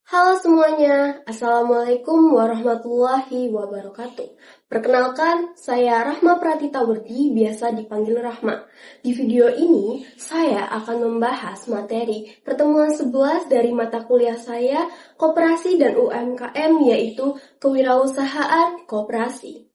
Halo semuanya, Assalamualaikum warahmatullahi wabarakatuh. Perkenalkan, saya Rahma Pratitawerdi, biasa dipanggil Rahma. Di video ini, saya akan membahas materi pertemuan 11 dari mata kuliah saya, Koperasi dan UMKM, yaitu Kewirausahaan Koperasi.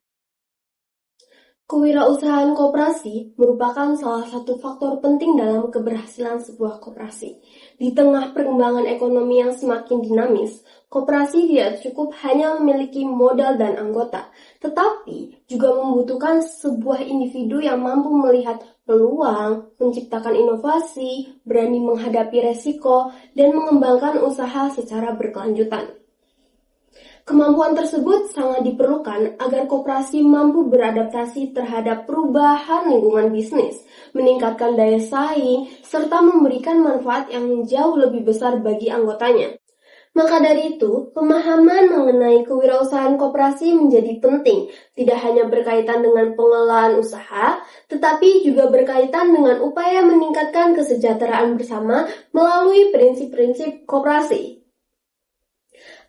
Kewirausahaan koperasi merupakan salah satu faktor penting dalam keberhasilan sebuah koperasi. Di tengah perkembangan ekonomi yang semakin dinamis, koperasi tidak cukup hanya memiliki modal dan anggota, tetapi juga membutuhkan sebuah individu yang mampu melihat peluang, menciptakan inovasi, berani menghadapi resiko, dan mengembangkan usaha secara berkelanjutan. Kemampuan tersebut sangat diperlukan agar koperasi mampu beradaptasi terhadap perubahan lingkungan bisnis, meningkatkan daya saing, serta memberikan manfaat yang jauh lebih besar bagi anggotanya. Maka dari itu, pemahaman mengenai kewirausahaan koperasi menjadi penting, tidak hanya berkaitan dengan pengelolaan usaha, tetapi juga berkaitan dengan upaya meningkatkan kesejahteraan bersama melalui prinsip-prinsip koperasi.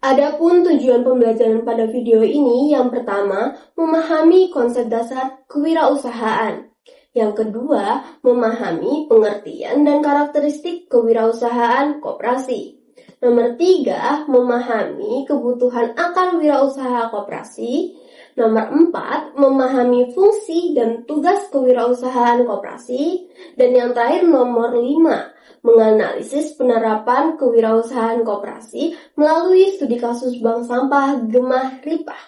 Adapun tujuan pembelajaran pada video ini, yang pertama, memahami konsep dasar kewirausahaan. Yang kedua, memahami pengertian dan karakteristik kewirausahaan koperasi. Nomor 3, memahami kebutuhan akan wirausaha koperasi. Nomor 4, memahami fungsi dan tugas kewirausahaan koperasi. Dan yang terakhir nomor 5, menganalisis penerapan kewirausahaan koperasi melalui studi kasus bank sampah Gemah Ripah.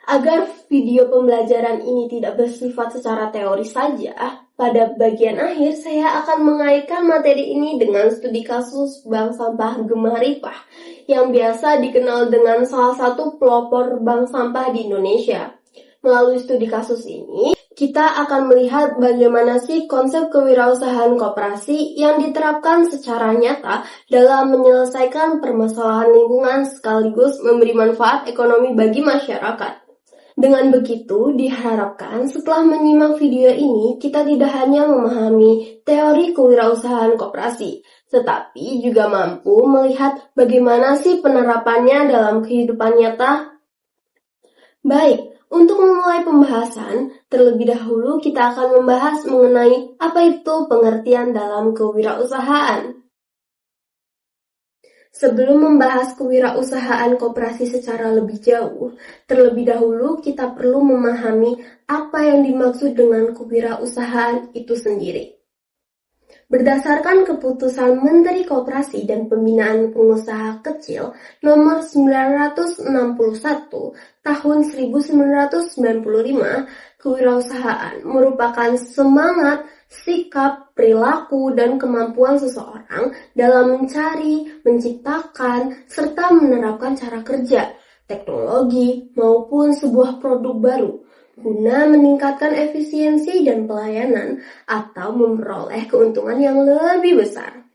Agar video pembelajaran ini tidak bersifat secara teori saja, pada bagian akhir saya akan mengaitkan materi ini dengan studi kasus bank sampah Gemah Ripah yang biasa dikenal dengan salah satu pelopor bank sampah di Indonesia. Melalui studi kasus ini, kita akan melihat bagaimana sih konsep kewirausahaan koperasi yang diterapkan secara nyata dalam menyelesaikan permasalahan lingkungan sekaligus memberi manfaat ekonomi bagi masyarakat. Dengan begitu, diharapkan setelah menyimak video ini, kita tidak hanya memahami teori kewirausahaan koperasi, tetapi juga mampu melihat bagaimana sih penerapannya dalam kehidupan nyata. Baik, untuk memulai pembahasan, terlebih dahulu kita akan membahas mengenai apa itu pengertian dalam kewirausahaan. Sebelum membahas kewirausahaan koperasi secara lebih jauh, terlebih dahulu kita perlu memahami apa yang dimaksud dengan kewirausahaan itu sendiri. Berdasarkan keputusan Menteri Koperasi dan Pembinaan Pengusaha Kecil nomor 961 tahun 1995, kewirausahaan merupakan semangat, sikap, perilaku, dan kemampuan seseorang dalam mencari, menciptakan, serta menerapkan cara kerja, teknologi, maupun sebuah produk baru guna meningkatkan efisiensi dan pelayanan atau memperoleh keuntungan yang lebih besar.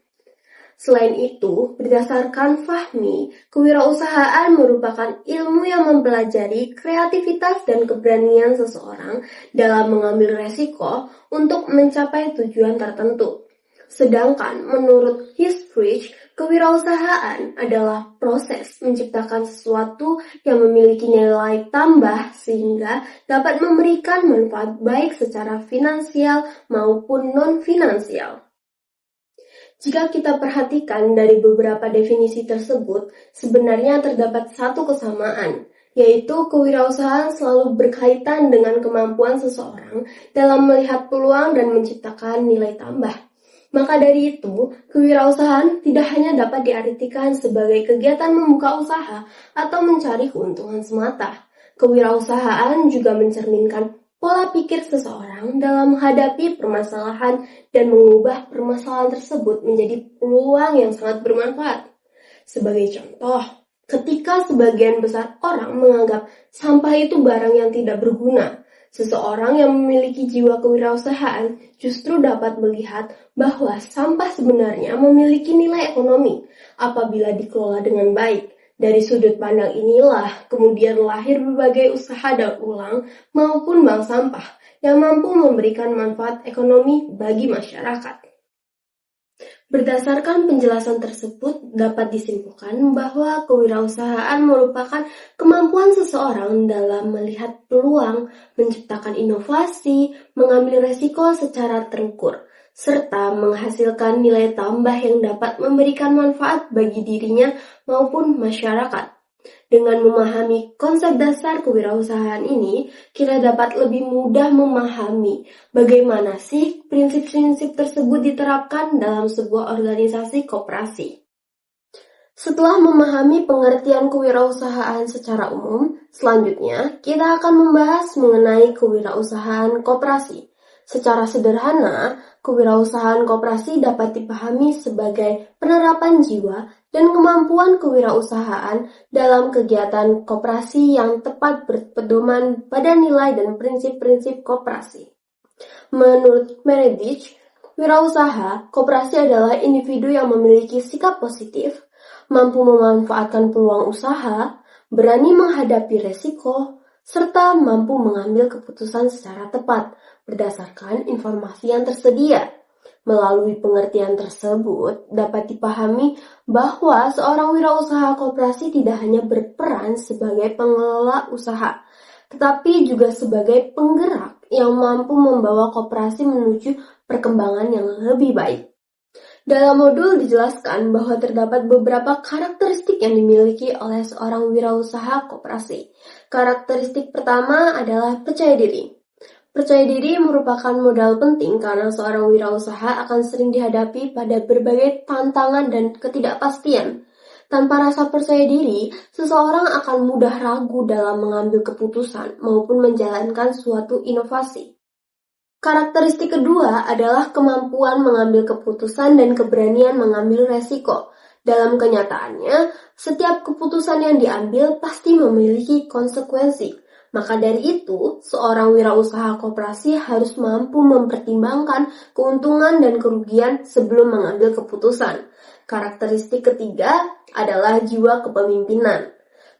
Selain itu, berdasarkan Fahmi, kewirausahaan merupakan ilmu yang mempelajari kreativitas dan keberanian seseorang dalam mengambil resiko untuk mencapai tujuan tertentu. Sedangkan menurut Hissrich, kewirausahaan adalah proses menciptakan sesuatu yang memiliki nilai tambah sehingga dapat memberikan manfaat baik secara finansial maupun non-finansial. Jika kita perhatikan dari beberapa definisi tersebut, sebenarnya terdapat satu kesamaan, yaitu kewirausahaan selalu berkaitan dengan kemampuan seseorang dalam melihat peluang dan menciptakan nilai tambah. Maka dari itu, kewirausahaan tidak hanya dapat diartikan sebagai kegiatan membuka usaha atau mencari keuntungan semata. Kewirausahaan juga mencerminkan pola pikir seseorang dalam menghadapi permasalahan dan mengubah permasalahan tersebut menjadi peluang yang sangat bermanfaat. Sebagai contoh, ketika sebagian besar orang menganggap sampah itu barang yang tidak berguna, seseorang yang memiliki jiwa kewirausahaan justru dapat melihat bahwa sampah sebenarnya memiliki nilai ekonomi apabila dikelola dengan baik. Dari sudut pandang inilah kemudian lahir berbagai usaha daur ulang maupun bank sampah yang mampu memberikan manfaat ekonomi bagi masyarakat. Berdasarkan penjelasan tersebut, dapat disimpulkan bahwa kewirausahaan merupakan kemampuan seseorang dalam melihat peluang, menciptakan inovasi, mengambil resiko secara terukur, serta menghasilkan nilai tambah yang dapat memberikan manfaat bagi dirinya maupun masyarakat. Dengan memahami konsep dasar kewirausahaan ini, kita dapat lebih mudah memahami bagaimana sih prinsip-prinsip tersebut diterapkan dalam sebuah organisasi koperasi. Setelah memahami pengertian kewirausahaan secara umum, selanjutnya kita akan membahas mengenai kewirausahaan koperasi. Secara sederhana, kewirausahaan koperasi dapat dipahami sebagai penerapan jiwa dan kemampuan kewirausahaan dalam kegiatan koperasi yang tepat berpedoman pada nilai dan prinsip-prinsip koperasi. Menurut Meredith, wirausaha koperasi adalah individu yang memiliki sikap positif, mampu memanfaatkan peluang usaha, berani menghadapi resiko, serta mampu mengambil keputusan secara tepat berdasarkan informasi yang tersedia. Melalui pengertian tersebut, dapat dipahami bahwa seorang wirausaha koperasi tidak hanya berperan sebagai pengelola usaha, tetapi juga sebagai penggerak yang mampu membawa koperasi menuju perkembangan yang lebih baik. Dalam modul dijelaskan bahwa terdapat beberapa karakteristik yang dimiliki oleh seorang wirausaha koperasi. Karakteristik pertama adalah percaya diri. Percaya diri merupakan modal penting karena seorang wirausaha akan sering dihadapi pada berbagai tantangan dan ketidakpastian. Tanpa rasa percaya diri, seseorang akan mudah ragu dalam mengambil keputusan maupun menjalankan suatu inovasi. Karakteristik kedua adalah kemampuan mengambil keputusan dan keberanian mengambil resiko. Dalam kenyataannya, setiap keputusan yang diambil pasti memiliki konsekuensi. Maka dari itu, seorang wirausaha koperasi harus mampu mempertimbangkan keuntungan dan kerugian sebelum mengambil keputusan. Karakteristik ketiga adalah jiwa kepemimpinan.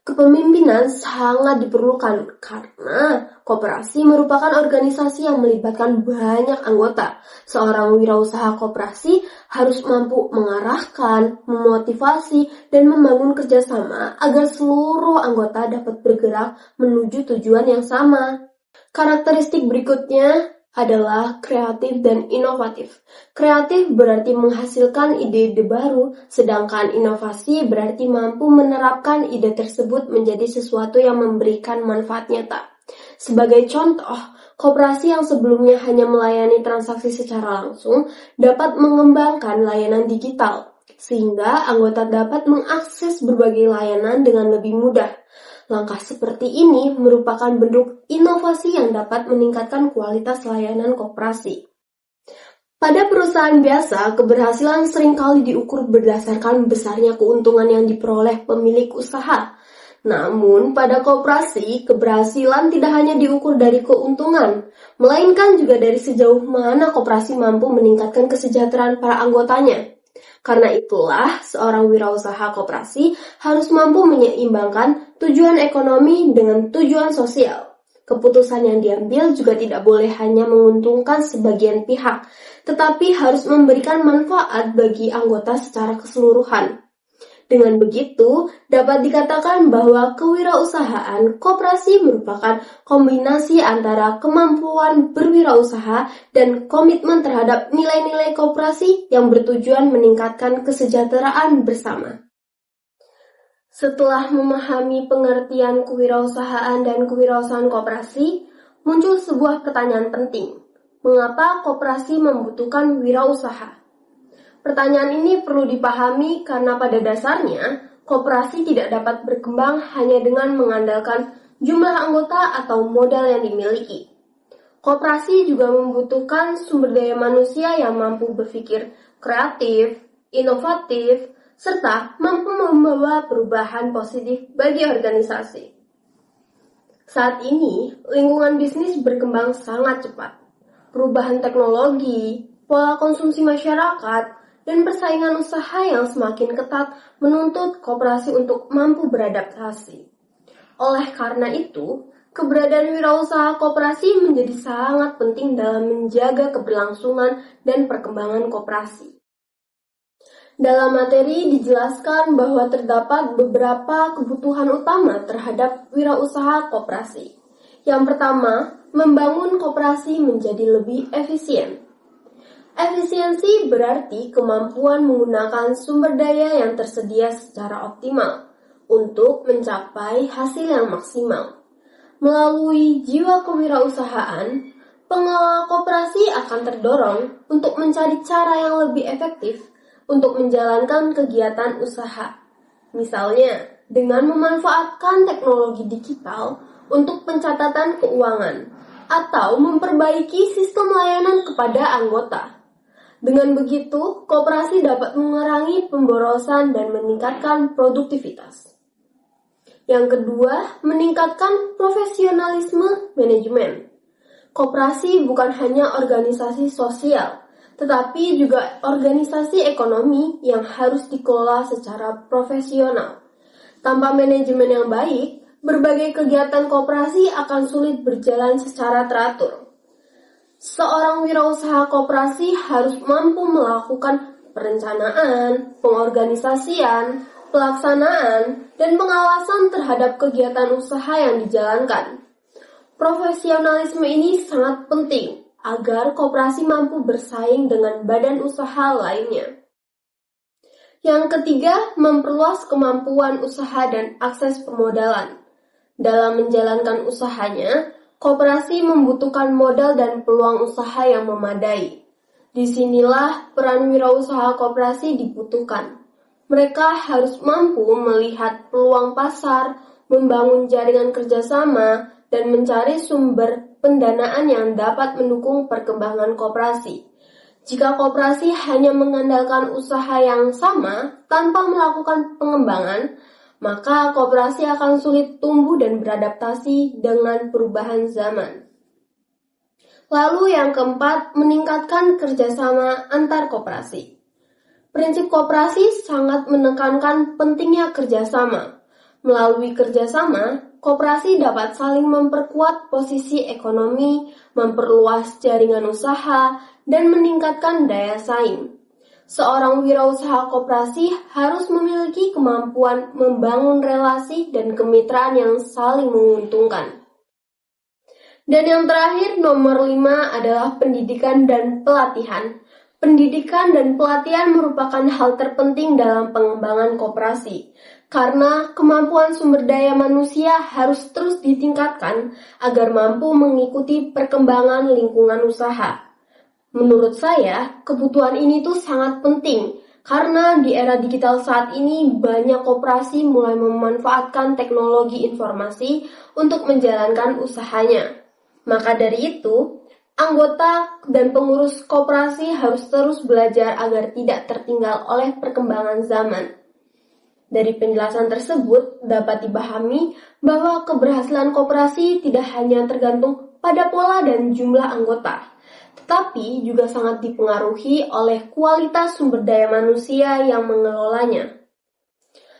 Kepemimpinan sangat diperlukan karena koperasi merupakan organisasi yang melibatkan banyak anggota. Seorang wirausaha koperasi harus mampu mengarahkan, memotivasi, dan membangun kerjasama agar seluruh anggota dapat bergerak menuju tujuan yang sama. Karakteristik berikutnya adalah kreatif dan inovatif. Kreatif berarti menghasilkan ide-ide baru, sedangkan inovasi berarti mampu menerapkan ide tersebut menjadi sesuatu yang memberikan manfaat nyata. Sebagai contoh, koperasi yang sebelumnya hanya melayani transaksi secara langsung dapat mengembangkan layanan digital, sehingga anggota dapat mengakses berbagai layanan dengan lebih mudah. Langkah seperti ini merupakan bentuk inovasi yang dapat meningkatkan kualitas layanan koperasi. Pada perusahaan biasa, keberhasilan seringkali diukur berdasarkan besarnya keuntungan yang diperoleh pemilik usaha. Namun, pada koperasi, keberhasilan tidak hanya diukur dari keuntungan, melainkan juga dari sejauh mana koperasi mampu meningkatkan kesejahteraan para anggotanya. Karena itulah, seorang wirausaha koperasi harus mampu menyeimbangkan tujuan ekonomi dengan tujuan sosial. Keputusan yang diambil juga tidak boleh hanya menguntungkan sebagian pihak, tetapi harus memberikan manfaat bagi anggota secara keseluruhan. Dengan begitu, dapat dikatakan bahwa kewirausahaan koperasi merupakan kombinasi antara kemampuan berwirausaha dan komitmen terhadap nilai-nilai koperasi yang bertujuan meningkatkan kesejahteraan bersama. Setelah memahami pengertian kewirausahaan dan kewirausahaan koperasi, muncul sebuah pertanyaan penting. Mengapa koperasi membutuhkan wirausaha? Pertanyaan ini perlu dipahami karena pada dasarnya, koperasi tidak dapat berkembang hanya dengan mengandalkan jumlah anggota atau modal yang dimiliki. Koperasi juga membutuhkan sumber daya manusia yang mampu berpikir kreatif, inovatif, serta mampu membawa perubahan positif bagi organisasi. Saat ini, lingkungan bisnis berkembang sangat cepat. Perubahan teknologi, pola konsumsi masyarakat, dan persaingan usaha yang semakin ketat menuntut koperasi untuk mampu beradaptasi. Oleh karena itu, keberadaan wirausaha koperasi menjadi sangat penting dalam menjaga keberlangsungan dan perkembangan koperasi. Dalam materi dijelaskan bahwa terdapat beberapa kebutuhan utama terhadap wirausaha koperasi. Yang pertama, membangun koperasi menjadi lebih efisien. Efisiensi berarti kemampuan menggunakan sumber daya yang tersedia secara optimal untuk mencapai hasil yang maksimal. Melalui jiwa kewirausahaan, pengelola koperasi akan terdorong untuk mencari cara yang lebih efektif untuk menjalankan kegiatan usaha. Misalnya, dengan memanfaatkan teknologi digital untuk pencatatan keuangan atau memperbaiki sistem layanan kepada anggota. Dengan begitu, koperasi dapat mengurangi pemborosan dan meningkatkan produktivitas. Yang kedua, meningkatkan profesionalisme manajemen. Koperasi bukan hanya organisasi sosial, tetapi juga organisasi ekonomi yang harus dikelola secara profesional. Tanpa manajemen yang baik, berbagai kegiatan koperasi akan sulit berjalan secara teratur. Seorang wirausaha koperasi harus mampu melakukan perencanaan, pengorganisasian, pelaksanaan, dan pengawasan terhadap kegiatan usaha yang dijalankan. Profesionalisme ini sangat penting agar koperasi mampu bersaing dengan badan usaha lainnya. Yang ketiga, memperluas kemampuan usaha dan akses pemodalan. Dalam menjalankan usahanya, koperasi membutuhkan modal dan peluang usaha yang memadai. Disinilah peran wirausaha koperasi dibutuhkan. Mereka harus mampu melihat peluang pasar, membangun jaringan kerjasama, dan mencari sumber pendanaan yang dapat mendukung perkembangan koperasi. Jika koperasi hanya mengandalkan usaha yang sama tanpa melakukan pengembangan, maka koperasi akan sulit tumbuh dan beradaptasi dengan perubahan zaman. Lalu yang keempat, meningkatkan kerjasama antar koperasi. Prinsip koperasi sangat menekankan pentingnya kerjasama. Melalui kerjasama, koperasi dapat saling memperkuat posisi ekonomi, memperluas jaringan usaha, dan meningkatkan daya saing. Seorang wirausaha koperasi harus memiliki kemampuan membangun relasi dan kemitraan yang saling menguntungkan. Dan yang terakhir, nomor 5 adalah pendidikan dan pelatihan. Pendidikan dan pelatihan merupakan hal terpenting dalam pengembangan koperasi. Karena kemampuan sumber daya manusia harus terus ditingkatkan agar mampu mengikuti perkembangan lingkungan usaha. Menurut saya, kebutuhan ini tuh sangat penting karena di era digital saat ini banyak koperasi mulai memanfaatkan teknologi informasi untuk menjalankan usahanya. Maka dari itu, anggota dan pengurus koperasi harus terus belajar agar tidak tertinggal oleh perkembangan zaman. Dari penjelasan tersebut dapat dipahami bahwa keberhasilan koperasi tidak hanya tergantung pada pola dan jumlah anggota, tetapi juga sangat dipengaruhi oleh kualitas sumber daya manusia yang mengelolanya.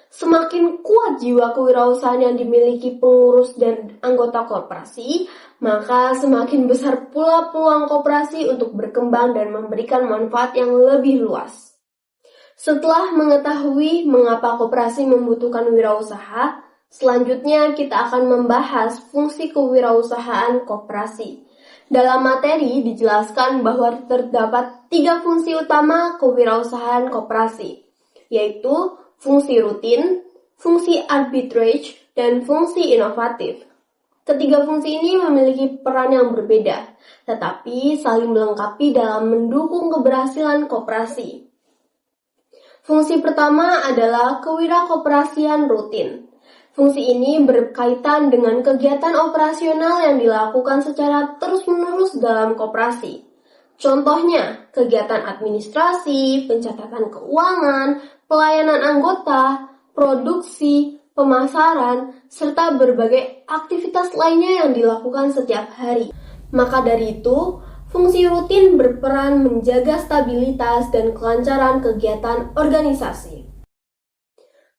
Semakin kuat jiwa kewirausahaan yang dimiliki pengurus dan anggota koperasi, maka semakin besar pula peluang koperasi untuk berkembang dan memberikan manfaat yang lebih luas. Setelah mengetahui mengapa koperasi membutuhkan wirausaha, selanjutnya kita akan membahas fungsi kewirausahaan koperasi. Dalam materi dijelaskan bahwa terdapat 3 fungsi utama kewirausahaan koperasi, yaitu fungsi rutin, fungsi arbitrage, dan fungsi inovatif. Ketiga fungsi ini memiliki peran yang berbeda, tetapi saling melengkapi dalam mendukung keberhasilan koperasi. Fungsi pertama adalah kewirakoperasian rutin. Fungsi ini berkaitan dengan kegiatan operasional yang dilakukan secara terus-menerus dalam koperasi. Contohnya, kegiatan administrasi, pencatatan keuangan, pelayanan anggota, produksi, pemasaran, serta berbagai aktivitas lainnya yang dilakukan setiap hari. Maka dari itu, fungsi rutin berperan menjaga stabilitas dan kelancaran kegiatan organisasi.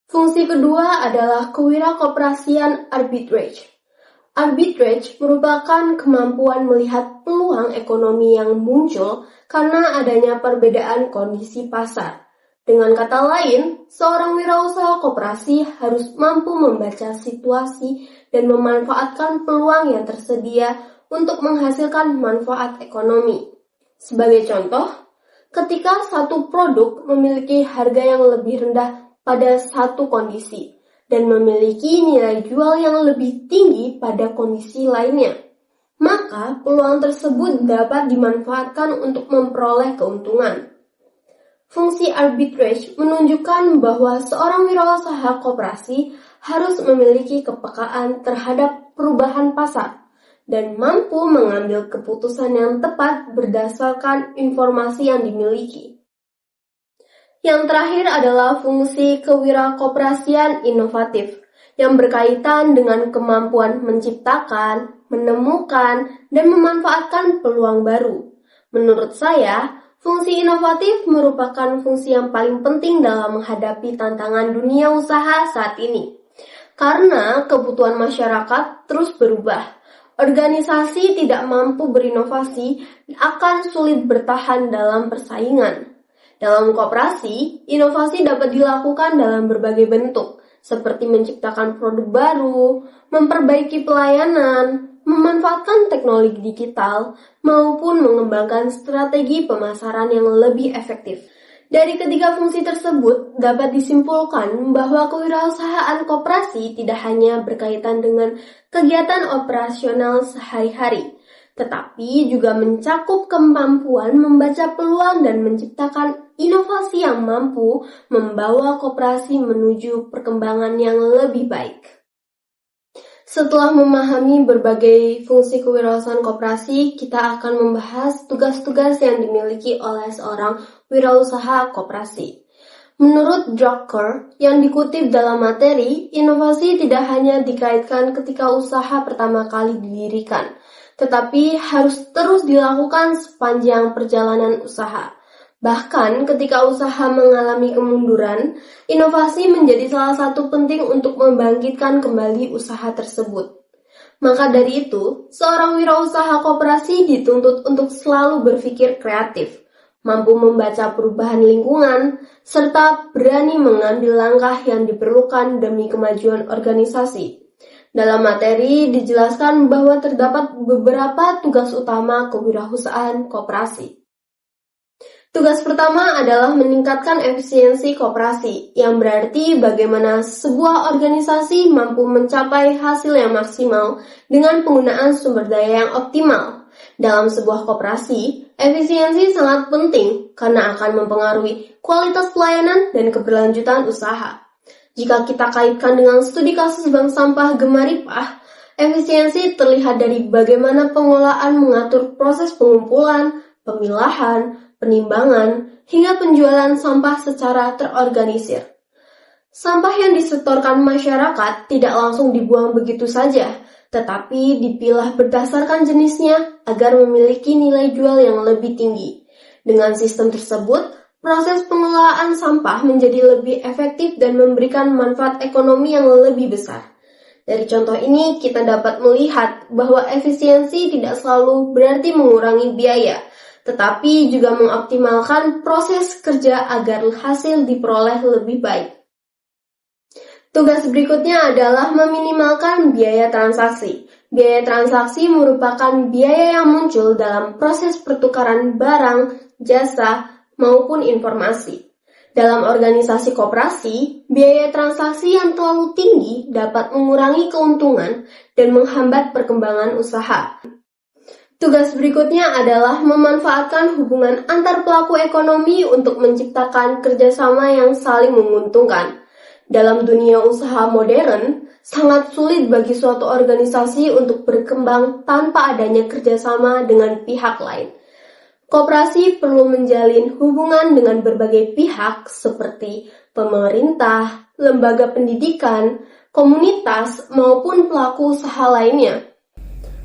Fungsi kedua adalah kewirakoperasian arbitrage. Arbitrage merupakan kemampuan melihat peluang ekonomi yang muncul karena adanya perbedaan kondisi pasar. Dengan kata lain, seorang wirausaha koperasi harus mampu membaca situasi dan memanfaatkan peluang yang tersedia untuk menghasilkan manfaat ekonomi. Sebagai contoh, ketika satu produk memiliki harga yang lebih rendah pada satu kondisi dan memiliki nilai jual yang lebih tinggi pada kondisi lainnya, maka peluang tersebut dapat dimanfaatkan untuk memperoleh keuntungan. Fungsi arbitrage menunjukkan bahwa seorang wirausaha koperasi harus memiliki kepekaan terhadap perubahan pasar dan mampu mengambil keputusan yang tepat berdasarkan informasi yang dimiliki. Yang terakhir adalah fungsi kewirakoperasian inovatif yang berkaitan dengan kemampuan menciptakan, menemukan, dan memanfaatkan peluang baru. Menurut saya, fungsi inovatif merupakan fungsi yang paling penting dalam menghadapi tantangan dunia usaha saat ini. Karena kebutuhan masyarakat terus berubah, organisasi tidak mampu berinovasi akan sulit bertahan dalam persaingan. Dalam koperasi, inovasi dapat dilakukan dalam berbagai bentuk, seperti menciptakan produk baru, memperbaiki pelayanan, memanfaatkan teknologi digital, maupun mengembangkan strategi pemasaran yang lebih efektif. Dari ketiga fungsi tersebut, dapat disimpulkan bahwa kewirausahaan koperasi tidak hanya berkaitan dengan kegiatan operasional sehari-hari, tetapi juga mencakup kemampuan membaca peluang dan menciptakan inovasi yang mampu membawa koperasi menuju perkembangan yang lebih baik. Setelah memahami berbagai fungsi kewirausahaan koperasi, kita akan membahas tugas-tugas yang dimiliki oleh seorang wirausaha koperasi. Menurut Drucker, yang dikutip dalam materi, inovasi tidak hanya dikaitkan ketika usaha pertama kali didirikan, tetapi harus terus dilakukan sepanjang perjalanan usaha. Bahkan ketika usaha mengalami kemunduran, inovasi menjadi salah satu penting untuk membangkitkan kembali usaha tersebut. Maka dari itu, seorang wirausaha koperasi dituntut untuk selalu berpikir kreatif, mampu membaca perubahan lingkungan, serta berani mengambil langkah yang diperlukan demi kemajuan organisasi. Dalam materi dijelaskan bahwa terdapat beberapa tugas utama kewirausahaan koperasi. Tugas pertama adalah meningkatkan efisiensi koperasi, yang berarti bagaimana sebuah organisasi mampu mencapai hasil yang maksimal dengan penggunaan sumber daya yang optimal. Dalam sebuah koperasi, efisiensi sangat penting karena akan mempengaruhi kualitas pelayanan dan keberlanjutan usaha. Jika kita kaitkan dengan studi kasus bank sampah Gemaripah, efisiensi terlihat dari bagaimana pengelolaan mengatur proses pengumpulan, pemilahan, penimbangan, hingga penjualan sampah secara terorganisir. Sampah yang disetorkan masyarakat tidak langsung dibuang begitu saja, tetapi dipilah berdasarkan jenisnya agar memiliki nilai jual yang lebih tinggi. Dengan sistem tersebut, proses pengelolaan sampah menjadi lebih efektif dan memberikan manfaat ekonomi yang lebih besar. Dari contoh ini, kita dapat melihat bahwa efisiensi tidak selalu berarti mengurangi biaya, tetapi juga mengoptimalkan proses kerja agar hasil diperoleh lebih baik. Tugas berikutnya adalah meminimalkan biaya transaksi. Biaya transaksi merupakan biaya yang muncul dalam proses pertukaran barang, jasa, maupun informasi. Dalam organisasi koperasi, biaya transaksi yang terlalu tinggi dapat mengurangi keuntungan dan menghambat perkembangan usaha. Tugas berikutnya adalah memanfaatkan hubungan antar pelaku ekonomi untuk menciptakan kerjasama yang saling menguntungkan. Dalam dunia usaha modern, sangat sulit bagi suatu organisasi untuk berkembang tanpa adanya kerjasama dengan pihak lain. Koperasi perlu menjalin hubungan dengan berbagai pihak seperti pemerintah, lembaga pendidikan, komunitas, maupun pelaku usaha lainnya.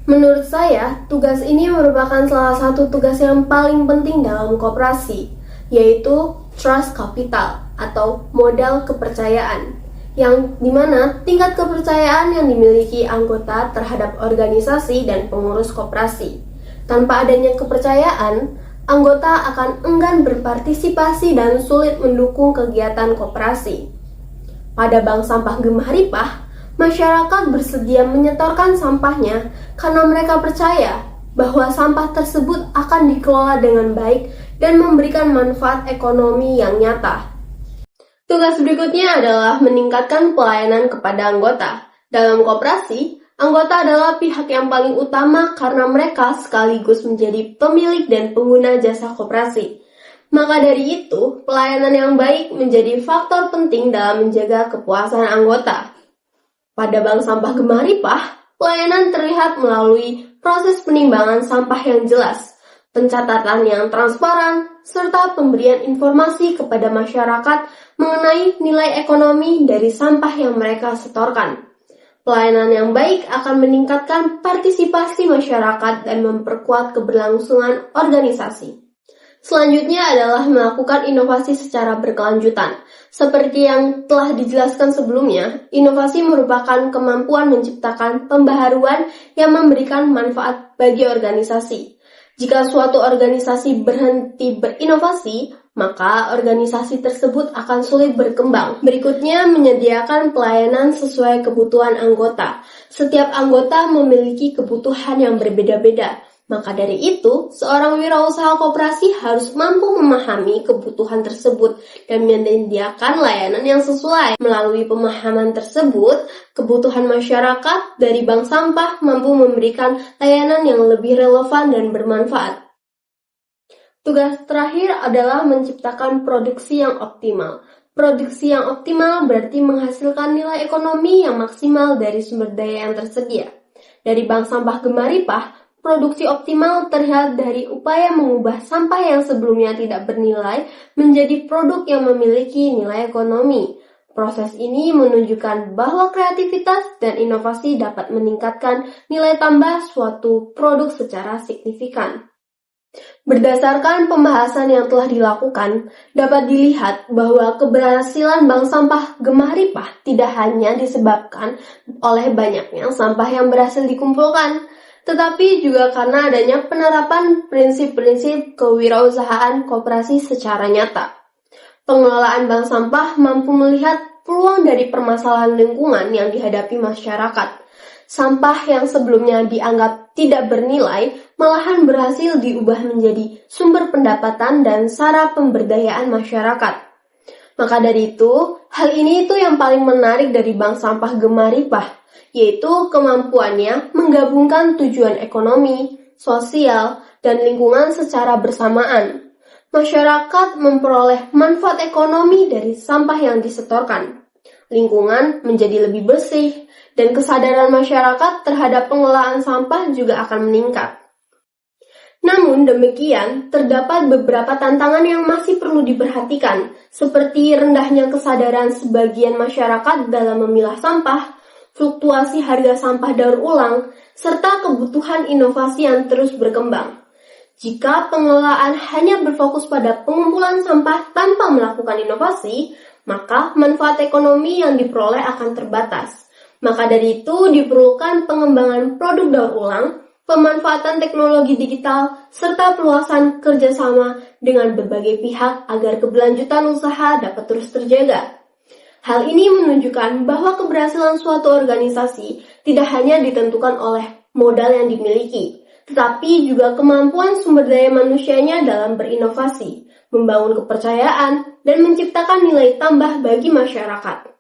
Menurut saya, tugas ini merupakan salah satu tugas yang paling penting dalam koperasi, yaitu trust capital atau modal kepercayaan, yang dimana tingkat kepercayaan yang dimiliki anggota terhadap organisasi dan pengurus koperasi. Tanpa adanya kepercayaan, anggota akan enggan berpartisipasi dan sulit mendukung kegiatan koperasi. Pada bank sampah Gemah Ripah, masyarakat bersedia menyetorkan sampahnya karena mereka percaya bahwa sampah tersebut akan dikelola dengan baik dan memberikan manfaat ekonomi yang nyata. Tugas berikutnya adalah meningkatkan pelayanan kepada anggota. Dalam koperasi, anggota adalah pihak yang paling utama karena mereka sekaligus menjadi pemilik dan pengguna jasa koperasi. Maka dari itu, pelayanan yang baik menjadi faktor penting dalam menjaga kepuasan anggota. Pada bank sampah Gemah Ripah, pelayanan terlihat melalui proses penimbangan sampah yang jelas, pencatatan yang transparan, serta pemberian informasi kepada masyarakat mengenai nilai ekonomi dari sampah yang mereka setorkan. Pelayanan yang baik akan meningkatkan partisipasi masyarakat dan memperkuat keberlangsungan organisasi. Selanjutnya adalah melakukan inovasi secara berkelanjutan. Seperti yang telah dijelaskan sebelumnya, inovasi merupakan kemampuan menciptakan pembaharuan yang memberikan manfaat bagi organisasi. Jika suatu organisasi berhenti berinovasi, maka organisasi tersebut akan sulit berkembang. Berikutnya, menyediakan pelayanan sesuai kebutuhan anggota. Setiap anggota memiliki kebutuhan yang berbeda-beda. Maka dari itu, seorang wirausaha koperasi harus mampu memahami kebutuhan tersebut dan menyediakan layanan yang sesuai. Melalui pemahaman tersebut, kebutuhan masyarakat dari bank sampah mampu memberikan layanan yang lebih relevan dan bermanfaat. Tugas terakhir adalah menciptakan produksi yang optimal. Produksi yang optimal berarti menghasilkan nilai ekonomi yang maksimal dari sumber daya yang tersedia. Dari bank sampah Gemah Ripah, produksi optimal terlihat dari upaya mengubah sampah yang sebelumnya tidak bernilai menjadi produk yang memiliki nilai ekonomi. Proses ini menunjukkan bahwa kreativitas dan inovasi dapat meningkatkan nilai tambah suatu produk secara signifikan. Berdasarkan pembahasan yang telah dilakukan, dapat dilihat bahwa keberhasilan bank sampah Gemah Ripah tidak hanya disebabkan oleh banyaknya sampah yang berhasil dikumpulkan, tetapi juga karena adanya penerapan prinsip-prinsip kewirausahaan koperasi secara nyata. Pengelolaan bank sampah mampu melihat peluang dari permasalahan lingkungan yang dihadapi masyarakat. Sampah yang sebelumnya dianggap tidak bernilai malahan berhasil diubah menjadi sumber pendapatan dan sarana pemberdayaan masyarakat. Maka dari itu, hal ini itu yang paling menarik dari bank sampah Gemah Ripah, yaitu kemampuannya menggabungkan tujuan ekonomi, sosial, dan lingkungan secara bersamaan. Masyarakat memperoleh manfaat ekonomi dari sampah yang disetorkan. Lingkungan menjadi lebih bersih, dan kesadaran masyarakat terhadap pengelolaan sampah juga akan meningkat. Namun demikian, terdapat beberapa tantangan yang masih perlu diperhatikan, seperti rendahnya kesadaran sebagian masyarakat dalam memilah sampah, fluktuasi harga sampah daur ulang, serta kebutuhan inovasi yang terus berkembang. Jika pengelolaan hanya berfokus pada pengumpulan sampah tanpa melakukan inovasi, maka manfaat ekonomi yang diperoleh akan terbatas. Maka dari itu diperlukan pengembangan produk daur ulang, pemanfaatan teknologi digital, serta perluasan kerjasama dengan berbagai pihak agar keberlanjutan usaha dapat terus terjaga. Hal ini menunjukkan bahwa keberhasilan suatu organisasi tidak hanya ditentukan oleh modal yang dimiliki, tetapi juga kemampuan sumber daya manusianya dalam berinovasi, membangun kepercayaan, dan menciptakan nilai tambah bagi masyarakat.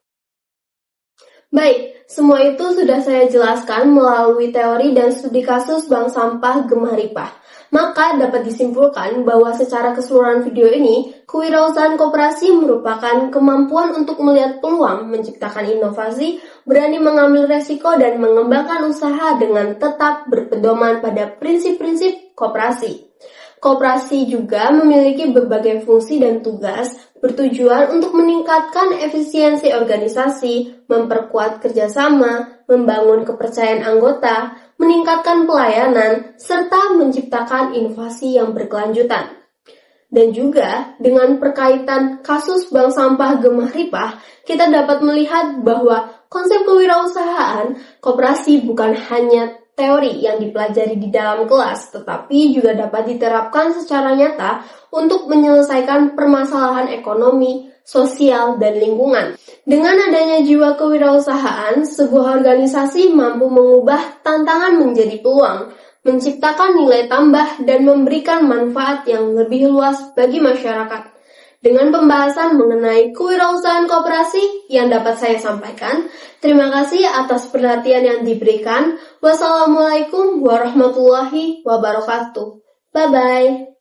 Baik, semua itu sudah saya jelaskan melalui teori dan studi kasus bank sampah Gemah Ripah. Maka dapat disimpulkan bahwa secara keseluruhan video ini, kewirausahaan koperasi merupakan kemampuan untuk melihat peluang, menciptakan inovasi, berani mengambil resiko, dan mengembangkan usaha dengan tetap berpedoman pada prinsip-prinsip koperasi. Koperasi juga memiliki berbagai fungsi dan tugas bertujuan untuk meningkatkan efisiensi organisasi, memperkuat kerjasama, membangun kepercayaan anggota, meningkatkan pelayanan, serta menciptakan inovasi yang berkelanjutan. Dan juga dengan perkaitan kasus bank sampah Gemah Ripah, kita dapat melihat bahwa konsep kewirausahaan koperasi bukan hanya teori yang dipelajari di dalam kelas, tetapi juga dapat diterapkan secara nyata untuk menyelesaikan permasalahan ekonomi, sosial, dan lingkungan. Dengan adanya jiwa kewirausahaan, sebuah organisasi mampu mengubah tantangan menjadi peluang, menciptakan nilai tambah, dan memberikan manfaat yang lebih luas bagi masyarakat. Dengan pembahasan mengenai kewirausahaan koperasi yang dapat saya sampaikan, terima kasih atas perhatian yang diberikan. Wassalamualaikum warahmatullahi wabarakatuh. Bye-bye.